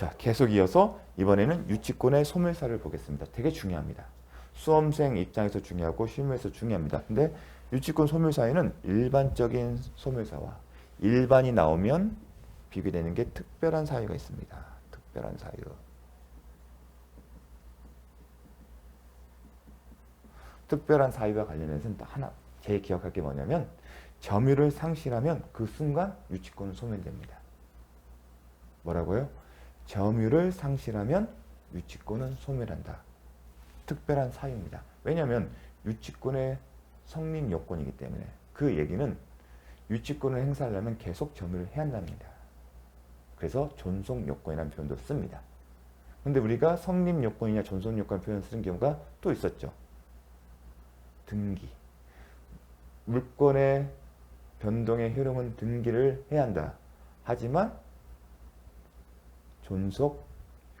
자, 계속 이어서 이번에는 유치권의 소멸사를 보겠습니다. 되게 중요합니다. 수험생 입장에서 중요하고 실무에서 중요합니다. 근데 유치권 소멸사에는 일반적인 소멸사와 일반이 나오면 비교되는 게 특별한 사유가 있습니다. 특별한 사유. 특별한 사유와 관련해서는 하나 제일 기억할 게 뭐냐면 점유를 상실하면 그 순간 유치권은 소멸됩니다. 뭐라고요? 점유를 상실하면 유치권은 소멸한다. 특별한 사유입니다. 왜냐하면 유치권의 성립 요건이기 때문에 그 얘기는 유치권을 행사하려면 계속 점유를 해야 한답니다. 그래서 존속 요건이라는 표현도 씁니다. 근데 우리가 성립 요건이냐 존속 요건 표현 쓰는 경우가 또 있었죠. 등기. 물권의 변동의 효력은 등기를 해야 한다. 하지만 존속,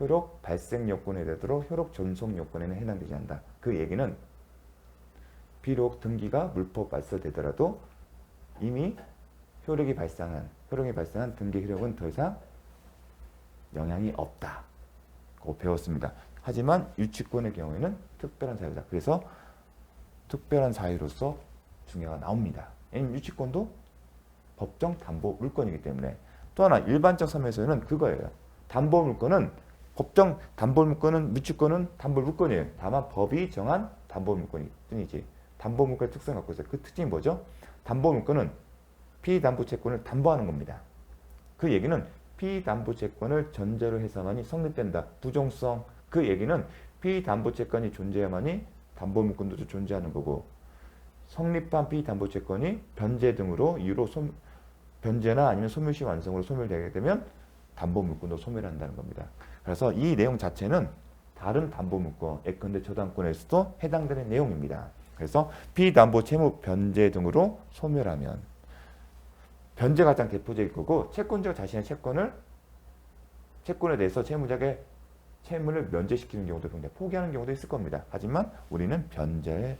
효력, 발생 요건에 되도록 효력 존속 요건에는 해당되지 않는다. 그 얘기는 비록 등기가 물법 발설되더라도 이미 효력이 발생한 등기 효력은 더 이상 영향이 없다. 고 배웠습니다. 하지만 유치권의 경우에는 특별한 사유다. 그래서 특별한 사유로서 중요가 나옵니다. 유치권도 법정 담보 물권이기 때문에. 또 하나 일반적 섬에서는 그거예요. 담보 물권은 법정 담보 물권은 유치권은 담보 물권이에요. 다만 법이 정한 담보 물권이 뿐이지. 담보 물권의 특성을 갖고 있어요. 그 특징이 뭐죠? 담보 물권은 피담보 채권을 담보하는 겁니다. 그 얘기는 피담보 채권을 전제로 해서만이 성립된다. 부종성. 그 얘기는 피담보 채권이 존재해야만이 담보 물권도 존재하는 거고 성립한 피담보 채권이 변제 등으로 이유로 변제나 아니면 소멸시 완성으로 소멸되게 되면 담보 물권도 소멸한다는 겁니다. 그래서 이 내용 자체는 다른 담보 물권, 예컨대 저당권에서도 해당되는 내용입니다. 그래서 피담보 채무 변제 등으로 소멸하면 변제가 가장 대표적일 거고 채권자가 자신의 채권에 대해서 채무자에게 채무를 면제시키는 경우도 굉장히 포기하는 경우도 있을 겁니다. 하지만 우리는 변제에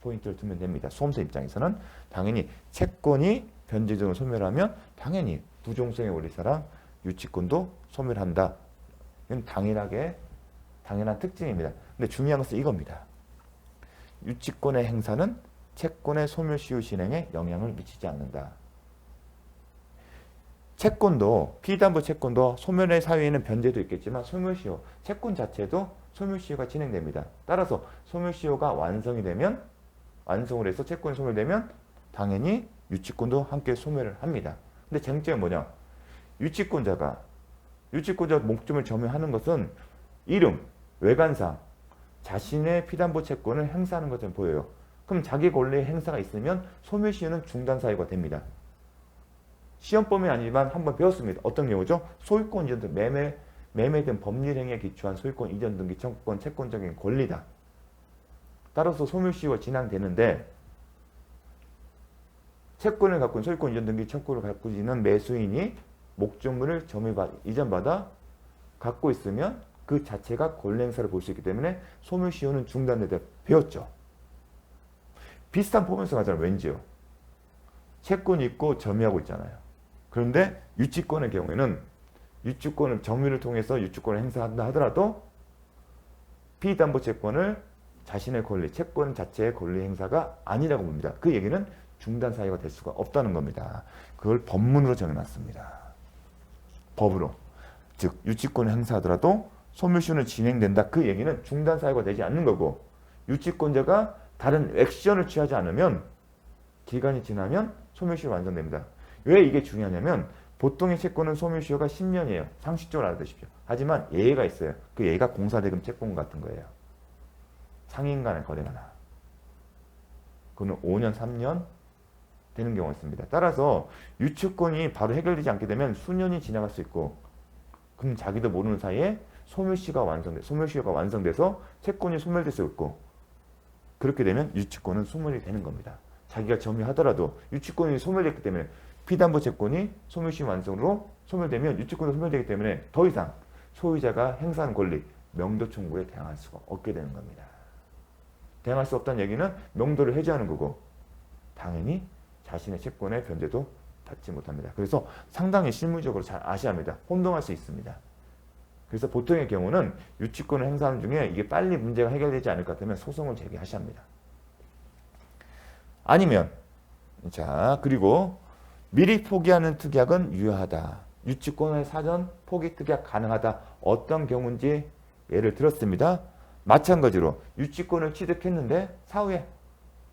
포인트를 두면 됩니다. 수험생 입장에서는 당연히 채권이 변제 등을 소멸하면 당연히 부종성의 원리사랑 유치권도 소멸한다. 이건 당연한 특징입니다. 근데 중요한 것은 이겁니다. 유치권의 행사는 채권의 소멸 시효 실행에 영향을 미치지 않는다. 채권도 피담보 채권도 소멸의 사유에는 변제도 있겠지만 소멸시효 채권 자체도 소멸시효가 진행됩니다. 따라서 소멸시효가 완성이 되면 완성을 해서 채권이 소멸되면 당연히 유치권도 함께 소멸을 합니다. 근데 쟁점이 뭐냐? 유치권자가 목적을 점유하는 것은 이름, 외관상 자신의 피담보 채권을 행사하는 것처럼 보여요. 그럼 자기 권리의 행사가 있으면 소멸시효는 중단 사유가 됩니다. 시험범위 아니지만 한번 배웠습니다. 어떤 경우죠? 소유권 이전 등 매매된 법률 행위에 기초한 소유권 이전 등기 청구권 채권적인 권리다. 따라서 소멸시효가 진행되는데 채권을 갖고 있는 소유권 이전 등기 청구를 갖고 있는 매수인이 목적물을 이전받아 갖고 있으면 그 자체가 권리 행사를 볼 수 있기 때문에 소멸시효는 중단되다 배웠죠. 비슷한 포맷을 가잖아요. 왠지요. 채권이 있고 점유하고 있잖아요. 그런데 유치권의 경우에는 유치권을 점유를 통해서 유치권을 행사한다 하더라도 피담보 채권을 자신의 권리, 채권 자체의 권리 행사가 아니라고 봅니다. 그 얘기는 중단 사유가 될 수가 없다는 겁니다. 그걸 법문으로 정해놨습니다. 법으로. 즉 유치권을 행사하더라도 소멸시효는 진행된다. 그 얘기는 중단 사유가 되지 않는 거고 유치권자가 다른 액션을 취하지 않으면 기간이 지나면 소멸시효가 완성됩니다. 왜 이게 중요하냐면 보통의 채권은 소멸시효가 10년이에요. 상식적으로 알아두십시오. 하지만 예외가 있어요. 그 예외가 공사대금 채권 같은 거예요. 상인 간의 거래가나. 그거는 5년, 3년 되는 경우가 있습니다. 따라서 유치권이 바로 해결되지 않게 되면 수년이 지나갈 수 있고 그럼 자기도 모르는 사이에 소멸시효가 완성돼서 채권이 소멸될 수 있고 그렇게 되면 유치권은 소멸이 되는 겁니다. 자기가 점유하더라도 유치권이 소멸됐기 때문에 피담보 채권이 소멸시효 완성으로 소멸되면 유치권도 소멸되기 때문에 더 이상 소유자가 행사하는 권리, 명도 청구에 대항할 수가 없게 되는 겁니다. 대항할 수 없다는 얘기는 명도를 해지하는 거고 당연히 자신의 채권의 변제도 받지 못합니다. 그래서 상당히 실무적으로 잘 아셔야 합니다. 혼동할 수 있습니다. 그래서 보통의 경우는 유치권을 행사하는 중에 이게 빨리 문제가 해결되지 않을 것 같으면 소송을 제기하셔야 합니다. 아니면 자 그리고 미리 포기하는 특약은 유효하다. 유치권의 사전 포기 특약 가능하다. 어떤 경우인지 예를 들었습니다. 마찬가지로 유치권을 취득했는데 사후에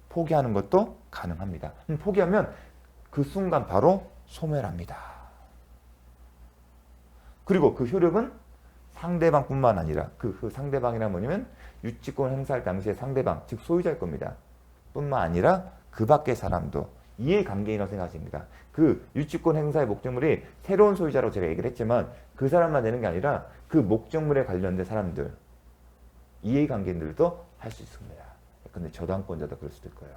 포기하는 것도 가능합니다. 포기하면 그 순간 바로 소멸합니다. 그리고 그 효력은 상대방뿐만 아니라 그 상대방이란 뭐냐면 유치권 행사할 당시에 상대방 즉 소유자일 겁니다. 뿐만 아니라 그 밖의 사람도 이해관계인이라고 생각하십니다. 그 유치권 행사의 목적물이 새로운 소유자라고 제가 얘기를 했지만 그 사람만 되는 게 아니라 그 목적물에 관련된 사람들 이해관계인들도 할 수 있습니다. 근데 저당권자도 그럴 수도 있고요.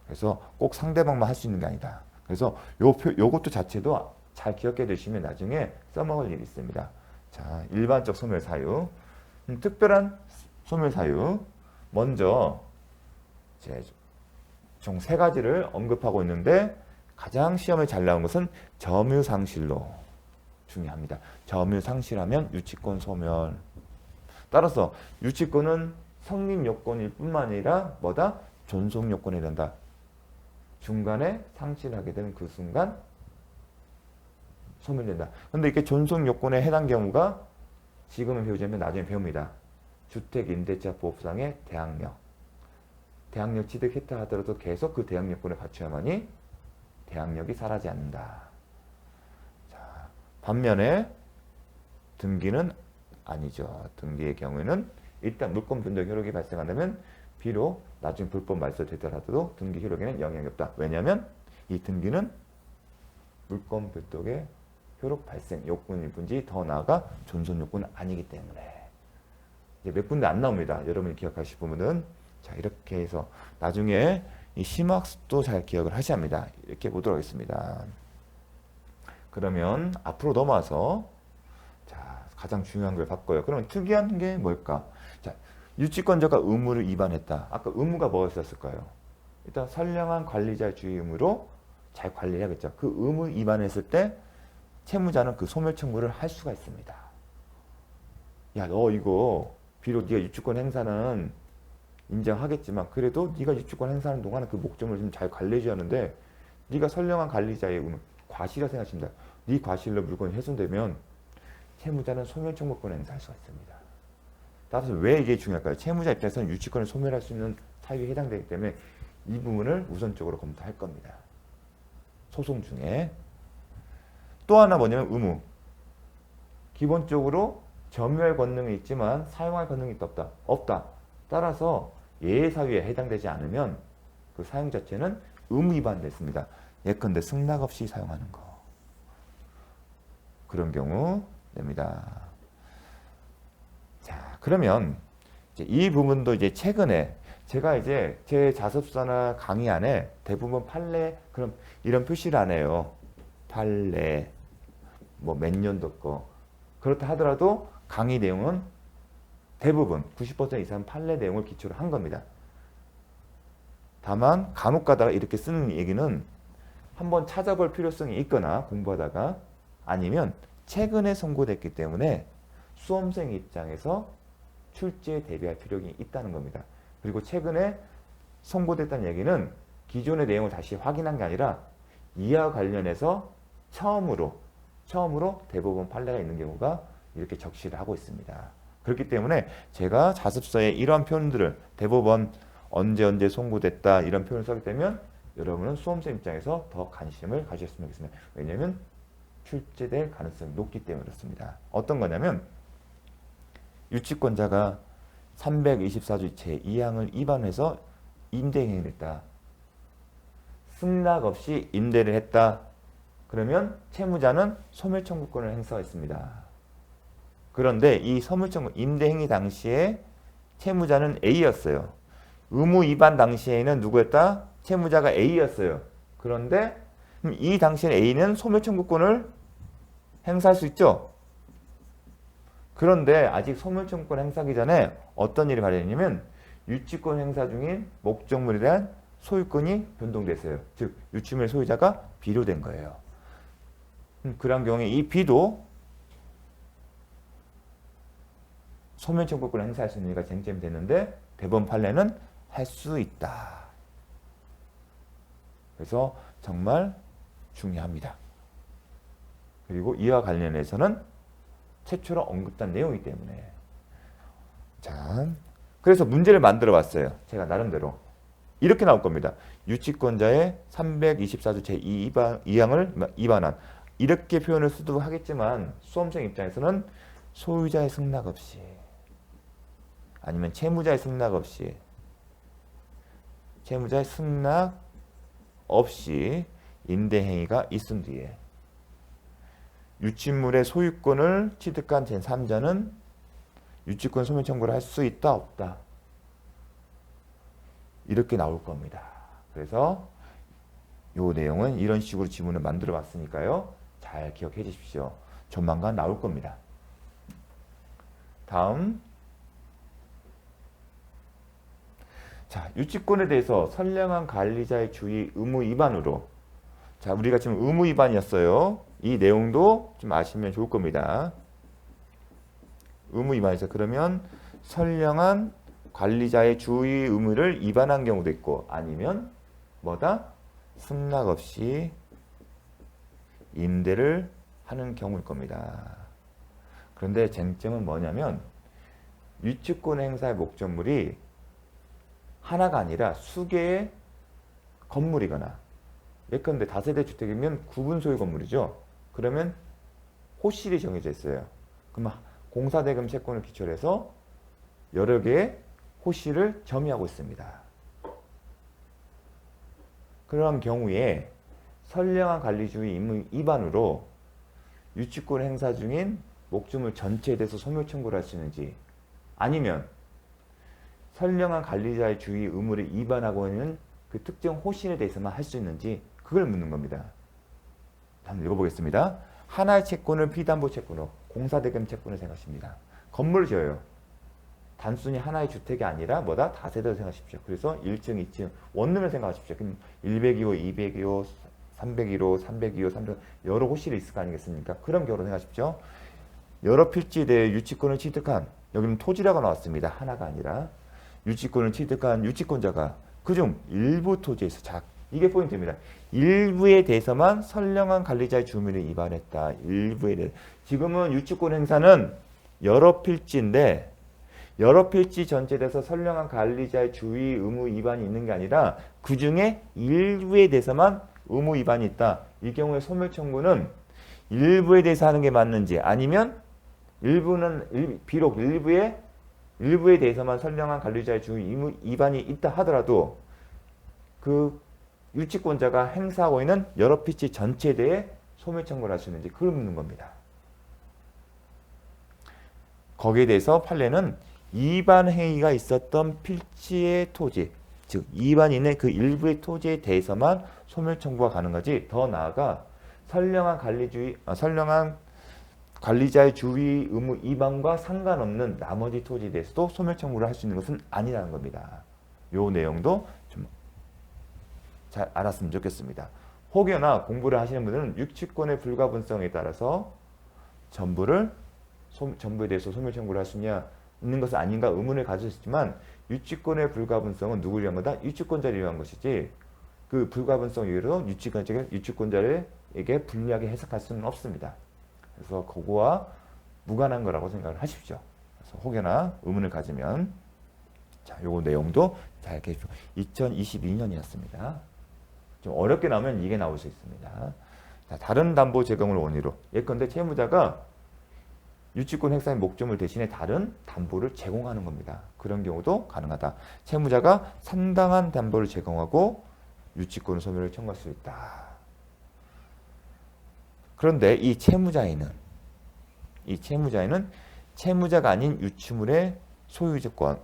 그래서 꼭 상대방만 할 수 있는 게 아니다. 그래서 요것도 자체도 잘 기억해 두시면 나중에 써먹을 일이 있습니다. 자, 일반적 소멸 사유, 특별한 소멸 사유. 먼저 총 3가지를 언급하고 있는데 가장 시험에 잘 나온 것은 점유상실로 중요합니다. 점유상실하면 유치권 소멸. 따라서 유치권은 성립 요건일 뿐만 아니라 뭐다? 존속 요건이 된다. 중간에 상실하게 되는 그 순간 소멸된다. 근데 이렇게 존속 요건에 해당 경우가 지금은 배우지 않으면 나중에 배웁니다. 주택임대차 보호법상의 대항력. 대항력 취득했다 하더라도 계속 그 대항 요건을 갖춰야만이 대항력이 사라지지 않는다. 자, 반면에 등기는 아니죠. 등기의 경우에는 일단 물권 변동 효력이 발생한다면 비록 나중에 불법 말소되더라도 등기 효력에는 영향이 없다. 왜냐하면 이 등기는 물권 변동의 효력 발생 요건일 뿐이지 더 나아가 존속 요건은 아니기 때문에 이제 몇 군데 안 나옵니다. 여러분이 기억하실 부분은 자 이렇게 해서 나중에 이 심학습도 잘 기억을 하셔야 합니다. 이렇게 보도록 하겠습니다. 그러면 앞으로 넘어와서 자 가장 중요한 걸 바꿔요. 그러면 특이한 게 뭘까? 자 유치권자가 의무를 위반했다. 아까 의무가 뭐였을까요? 일단 선량한 관리자의 주의 의무로 잘 관리해야겠죠. 그 의무 위반했을 때 채무자는 그 소멸 청구를 할 수가 있습니다. 야 너 이거 비록 네가 유치권 행사는 인정하겠지만 그래도 네가 유치권 행사하는 동안에 그 목적을 좀 잘 관리해줘야 하는데 네가 선량한 관리자의 의무 과실이라 생각하십니다. 네 과실로 물건이 훼손되면 채무자는 소멸 청구권을 행사할 수가 있습니다. 따라서 왜 이게 중요할까요? 채무자 입장에서는 유치권을 소멸할 수 있는 사유에 해당되기 때문에 이 부분을 우선적으로 검토할 겁니다. 소송 중에 또 하나 뭐냐면 의무. 기본적으로 점유할 권능이 있지만 사용할 권능이 없다. 없다. 따라서 예외 사유에 해당되지 않으면 그 사용 자체는 의무 위반됐습니다. 예컨대 승낙 없이 사용하는 거. 그런 경우 됩니다. 자, 그러면 이제 이 부분도 이제 최근에 제가 이제 제 자습서나 강의 안에 대부분 판례 그럼 이런 표시를 안 해요. 판례 뭐 몇 년도 거 그렇다 하더라도 강의 내용은 대부분 90% 이상 판례 내용을 기초로 한 겁니다. 다만 간혹 가다가 이렇게 쓰는 얘기는 한번 찾아볼 필요성이 있거나 공부하다가 아니면 최근에 선고됐기 때문에 수험생 입장에서 출제에 대비할 필요가 있다는 겁니다. 그리고 최근에 선고됐다는 얘기는 기존의 내용을 다시 확인한 게 아니라 이와 관련해서 처음으로 대법원 판례가 있는 경우가 이렇게 적시를 하고 있습니다. 그렇기 때문에 제가 자습서에 이러한 표현들을 대법원 언제 선고됐다 이런 표현을 쓰게 되면 여러분은 수험생 입장에서 더 관심을 가지셨으면 좋겠습니다. 왜냐하면 출제될 가능성이 높기 때문에 그렇습니다. 어떤 거냐면 유치권자가 324조 제2항을 위반해서 임대행위를 했다. 승낙 없이 임대를 했다. 그러면 채무자는 소멸청구권을 행사했습니다. 그런데 이 소멸청구 임대행위 당시에 채무자는 A였어요. 의무 위반 당시에는 누구였다? 채무자가 A였어요. 그런데 이 당시에 A는 소멸청구권을 행사할 수 있죠. 그런데 아직 소멸청구권 행사하기 전에 어떤 일이 발생했냐면 유치권 행사 중인 목적물에 대한 소유권이 변동됐어요. 즉 유치물 소유자가 B로 된 거예요. 그런 경우에 이 B도 소멸 청구권을 행사할 수 있는지가 쟁점이 됐는데 대법원 판례는 할 수 있다. 그래서 정말 중요합니다. 그리고 이와 관련해서는 최초로 언급된 내용이기 때문에 자, 그래서 문제를 만들어 봤어요. 제가 나름대로 이렇게 나올 겁니다. 유치권자의 324조 제2항을 위반한 이렇게 표현을 수도 하겠지만 수험생 입장에서는 소유자의 승낙 없이 아니면 채무자의 승낙 없이 임대행위가 있은 뒤에 유치물의 소유권을 취득한 제3자는 유치권 소멸 청구를 할 수 있다 없다 이렇게 나올 겁니다. 그래서 이 내용은 이런 식으로 지문을 만들어 봤으니까요. 잘 기억해 주십시오. 조만간 나올 겁니다. 다음 자, 유치권에 대해서 선량한 관리자의 주의 의무 위반으로 자, 우리가 지금 의무 위반이었어요. 이 내용도 좀 아시면 좋을 겁니다. 의무 위반에서 그러면 선량한 관리자의 주의 의무를 위반한 경우도 있고 아니면 뭐다? 승낙 없이 임대를 하는 경우일 겁니다. 그런데 쟁점은 뭐냐면 유치권 행사의 목적물이 하나가 아니라 수개의 건물이거나 예컨대 다세대 주택이면 구분 소유 건물이죠. 그러면 호실이 정해져 있어요. 그럼 공사대금 채권을 기초로 해서 여러 개의 호실을 점유하고 있습니다. 그런 경우에 선량한 관리주의 의무 위반으로 유치권 행사 중인 목적물 전체에 대해서 소멸 청구를 할 수 있는지 아니면 선량한 관리자의 주의 의무를 위반하고 있는 그 특정 호실에 대해서만 할 수 있는지 그걸 묻는 겁니다. 한번 읽어보겠습니다. 하나의 채권을 피담보 채권으로 공사대금 채권을 생각하십니다. 건물을 지어요. 단순히 하나의 주택이 아니라 뭐다? 다세대로 생각하십시오. 그래서 1층, 2층 원룸을 생각하십시오. 그럼 102호, 202호, 301호, 302호, 300호 여러 호실이 있을 거 아니겠습니까? 그런 경우로 생각하십시오. 여러 필지에 대해 유치권을 취득한 여기는 토지라고 나왔습니다. 하나가 아니라 유치권을 취득한 유치권자가 그중 일부 토지에서 이게 포인트입니다. 일부에 대해서만 선량한 관리자의 주의를 위반했다. 일부에 대해 지금은 유치권 행사는 여러 필지인데 여러 필지 전체에 대해서 선량한 관리자의 주의 의무 위반이 있는 게 아니라 그 중에 일부에 대해서만 의무 위반이 있다. 이 경우에 소멸 청구는 일부에 대해서 하는 게 맞는지 아니면 비록 일부에 대해서만 선량한 관리자의 주의 의무 위반이 있다 하더라도 그 유치권자가 행사하고 있는 여러 필지 전체에 대해 소멸 청구를 할 수 있는지 그걸 묻는 겁니다. 거기에 대해서 판례는 위반 행위가 있었던 필지의 토지, 즉 위반이 있는 그 일부의 토지에 대해서만 소멸 청구가 가능하지 더 나아가 선량한 관리자의 주의 의무 위반과 상관없는 나머지 토지에 대해서도 소멸 청구를 할 수 있는 것은 아니라는 겁니다. 이 내용도 좀 잘 알았으면 좋겠습니다. 혹여나 공부를 하시는 분들은 유치권의 불가분성에 따라서 전부에 대해서 소멸 청구를 할 수 있는 것은 아닌가 의문을 가지셨지만 유치권의 불가분성은 누구를 위한 거다? 유치권자를 위한 것이지 그 불가분성 이후로 유치권자에게 불리하게 해석할 수는 없습니다. 그래서 그거와 무관한 거라고 생각을 하십시오. 그래서 혹여나 의문을 가지면 자, 요거 내용도 잘 이렇게 2022년이었습니다. 좀 어렵게 나오면 이게 나올 수 있습니다. 자, 다른 담보 제공을 원인으로 예컨대 채무자가 유치권 행사의 목적물 대신에 다른 담보를 제공하는 겁니다. 그런 경우도 가능하다. 채무자가 상당한 담보를 제공하고 유치권 소멸을 청구할 수 있다. 그런데 이 채무자에는 채무자가 아닌 유치물의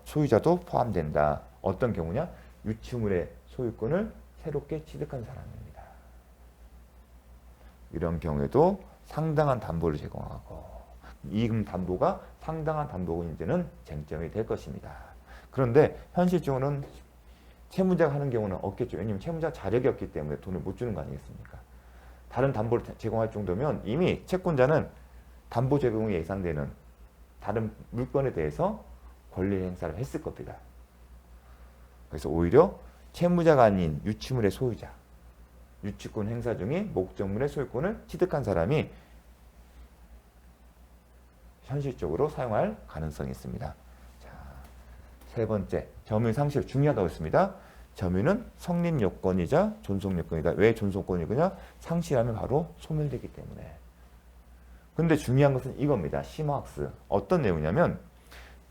소유자도 포함된다. 어떤 경우냐? 유치물의 소유권을 새롭게 취득한 사람입니다. 이런 경우에도 상당한 담보를 제공하고 이 담보가 상당한 담보인지는 쟁점이 될 것입니다. 그런데 현실적으로는 채무자가 하는 경우는 없겠죠. 왜냐하면 채무자 자력이 없기 때문에 돈을 못 주는 거 아니겠습니까? 다른 담보를 제공할 정도면 이미 채권자는 담보 제공이 예상되는 다른 물건에 대해서 권리 행사를 했을 겁니다. 그래서 오히려 채무자가 아닌 유치물의 소유자, 유치권 행사 중인 목적물의 소유권을 취득한 사람이 현실적으로 사용할 가능성이 있습니다. 자, 세 번째, 점유 상실 중요하다고 했습니다. 점유는 성립 요건이자 존속 요건이다. 왜 존속권이냐? 상실하면 바로 소멸되기 때문에. 근데 중요한 것은 이겁니다. 심화학습. 어떤 내용이냐면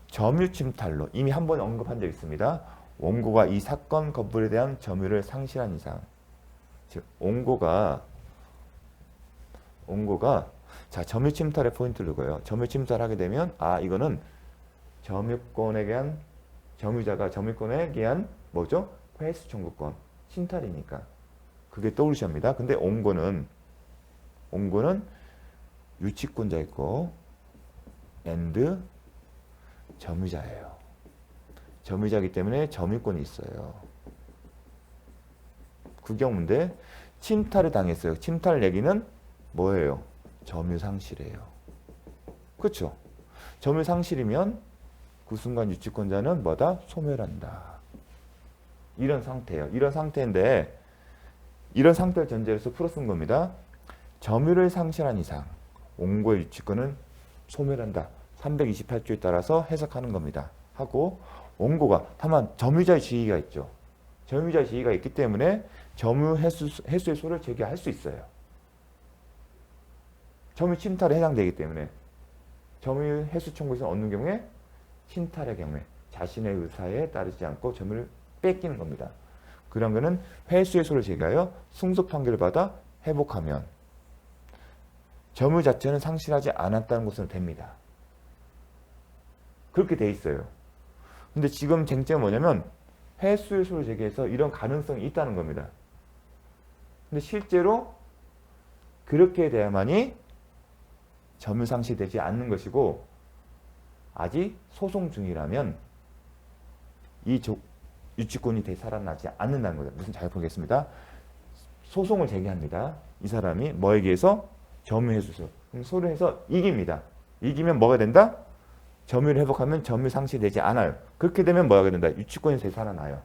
점유 침탈로 이미 한 번 언급한 적 있습니다. 원고가 이 사건 건물에 대한 점유를 상실한 이상, 즉 원고가 자 점유 침탈의 포인트를 두고요. 점유 침탈하게 되면 이거는 점유권에 대한 점유자가 점유권에 대한 뭐죠? 회수 청구권 침탈이니까 그게 떠오르셔야 합니다. 근데 원고는 유치권자있고 and 점유자예요. 점유자이기 때문에 점유권이 있어요. 그 경우인데 침탈을 당했어요. 침탈 얘기는 뭐예요? 점유상실이에요. 그렇죠? 점유상실이면 그 순간 유치권자는 뭐다? 소멸한다. 이런 상태예요. 이런 상태인데 이런 상태를 전제로 해서 풀어 쓴 겁니다. 점유를 상실한 이상 원고의 유치권은 소멸한다. 328조에 따라서 해석하는 겁니다. 하고 원고가 다만 점유자의 지위가 있죠. 점유자의 지위가 있기 때문에 점유 해수의 소를 제기할 수 있어요. 점유 침탈에 해당되기 때문에 점유 해수 청구에서 얻는 경우에 침탈의 경우에 자신의 의사에 따르지 않고 점유를 뺏기는 겁니다. 그런 거는 회수의 소를 제기하여 승소 판결을 받아 회복하면 점유 자체는 상실하지 않았다는 것으로 됩니다. 그렇게 돼 있어요. 근데 지금 쟁점은 뭐냐면 회수의 소를 제기해서 이런 가능성이 있다는 겁니다. 근데 실제로 그렇게 돼야만이 점유 상실되지 않는 것이고 아직 소송 중이라면 이 유치권이 되살아나지 않는다는 거죠. 무슨 잘 보겠습니다. 소송을 제기합니다. 이 사람이 뭐에 의해서? 점유 해수소. 소를 해서 이깁니다. 이기면 뭐가 된다? 점유를 회복하면 점유 상실되지 않아요. 그렇게 되면 뭐가 된다? 유치권이 되살아나요.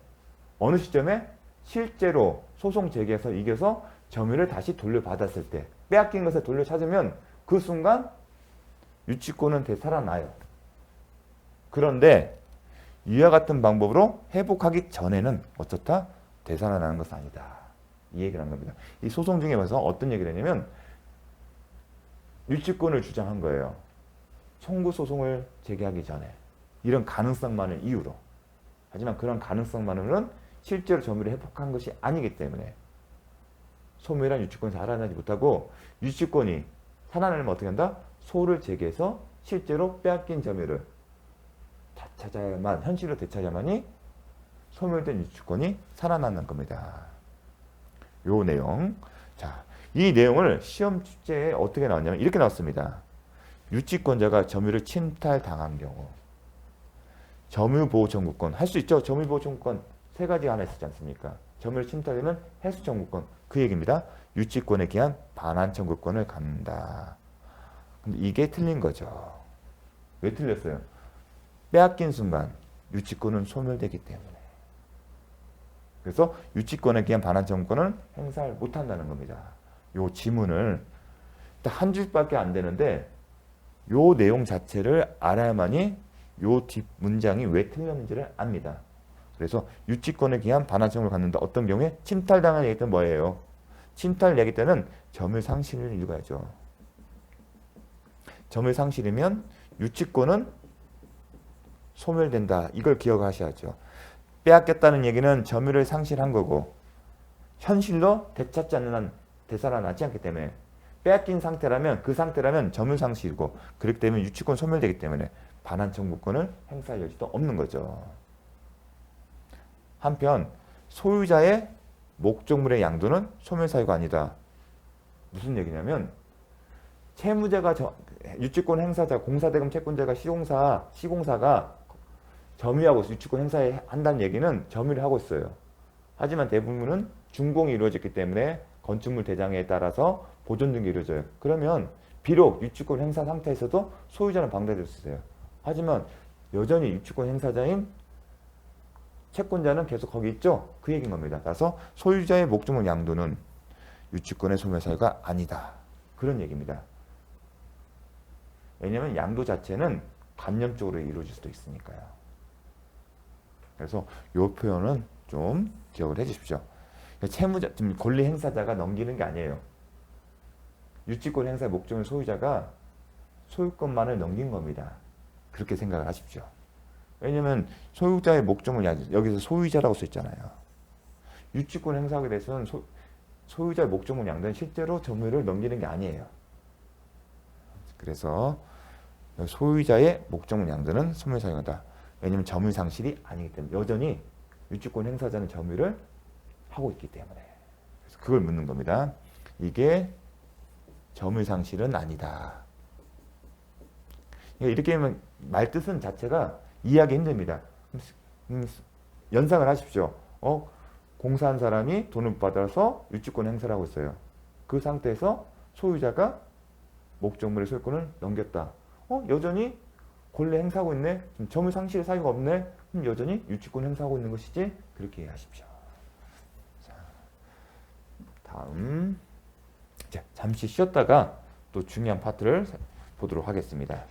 어느 시점에? 실제로 소송 제기해서 이겨서 점유를 다시 돌려받았을 때 빼앗긴 것을 돌려찾으면 그 순간 유치권은 되살아나요. 그런데 이와 같은 방법으로 회복하기 전에는 어떻다? 되살아나는 것은 아니다. 이 얘기를 한 겁니다. 이 소송 중에 와서 어떤 얘기를 했냐면 유치권을 주장한 거예요. 청구 소송을 제기하기 전에 이런 가능성만을 이유로. 하지만 그런 가능성만으로는 실제로 점유를 회복한 것이 아니기 때문에 소멸한 유치권이 살아나지 못하고 유치권이 살아나려면 어떻게 한다? 소를 제기해서 실제로 빼앗긴 점유를 되찾아야만, 현실로 되찾아야만이 소멸된 유치권이 살아나는 겁니다. 요 내용. 자, 이 내용을 시험 출제에 어떻게 나왔냐면 이렇게 나왔습니다. 유치권자가 점유를 침탈당한 경우 점유보호 청구권 할 수 있죠. 점유보호 청구권 세 가지 하나 있었지 않습니까? 점유를 침탈되면 해수 청구권 그 얘기입니다. 유치권에 기한 반환 청구권을 갖는다. 근데 이게 틀린 거죠. 왜 틀렸어요? 빼앗긴 순간 유치권은 소멸되기 때문에. 그래서 유치권에 기한 반환 청구권을 행사를 못한다는 겁니다. 요 지문을 한 줄밖에 안 되는데 요 내용 자체를 알아야만이 요 뒷 문장이 왜 틀렸는지를 압니다. 그래서 유치권에 기한 반환 청구를 갖는다. 어떤 경우에 침탈당한 얘기 때는 뭐예요? 침탈 얘기 때는 점유 상실을 읽어야죠. 점유 상실이면 유치권은 소멸된다. 이걸 기억하셔야죠. 빼앗겼다는 얘기는 점유를 상실한 거고 현실로 되찾지 않는 한 되살아나지 않기 때문에 빼앗긴 상태라면 그 상태라면 점유 상실이고 그렇기 때문에 유치권 소멸되기 때문에 반환 청구권을 행사할 여지도 없는 거죠. 한편 소유자의 목적물의 양도는 소멸 사유가 아니다. 무슨 얘기냐면 채무자가 유치권 행사자, 공사대금 채권자가 시공사가 점유하고 유치권 행사한다는 얘기는 점유를 하고 있어요. 하지만 대부분은 준공이 이루어졌기 때문에 건축물 대장에 따라서 보존 등기 이루어져요. 그러면 비록 유치권 행사 상태에서도 소유자는 방대될 수 있어요. 하지만 여전히 유치권 행사자인 채권자는 계속 거기 있죠. 그 얘기인 겁니다. 따라서 소유자의 목적물 양도는 유치권의 소멸 사유가 아니다. 그런 얘기입니다. 왜냐하면 양도 자체는 관념적으로 이루어질 수도 있으니까요. 그래서 이 표현은 좀 기억을 해 주십시오. 채무자, 지금 권리 행사자가 넘기는 게 아니에요. 유치권 행사 목적물 소유자가 소유권만을 넘긴 겁니다. 그렇게 생각을 하십시오. 왜냐면 소유자의 목적물, 여기서 소유자라고 써있잖아요. 유치권 행사하게 돼서는 소유자의 목적물 양도는 실제로 점유를 넘기는 게 아니에요. 그래서 소유자의 목적물 양도는 소멸 사유다. 왜냐면 점유 상실이 아니기 때문에 여전히 유치권 행사자는 점유를 하고 있기 때문에. 그래서 그걸 묻는 겁니다. 이게 점유 상실은 아니다. 이렇게 하면 말 뜻은 자체가 이해하기 힘듭니다. 연상을 하십시오. 공사한 사람이 돈을 받아서 유치권 행사를 하고 있어요. 그 상태에서 소유자가 목적물의 소유권을 넘겼다. 여전히 권리 행사하고 있네. 점유 상실의 사유가 없네. 그럼 여전히 유치권 행사하고 있는 것이지. 그렇게 이해하십시오. 자, 다음. 자, 잠시 쉬었다가 또 중요한 파트를 보도록 하겠습니다.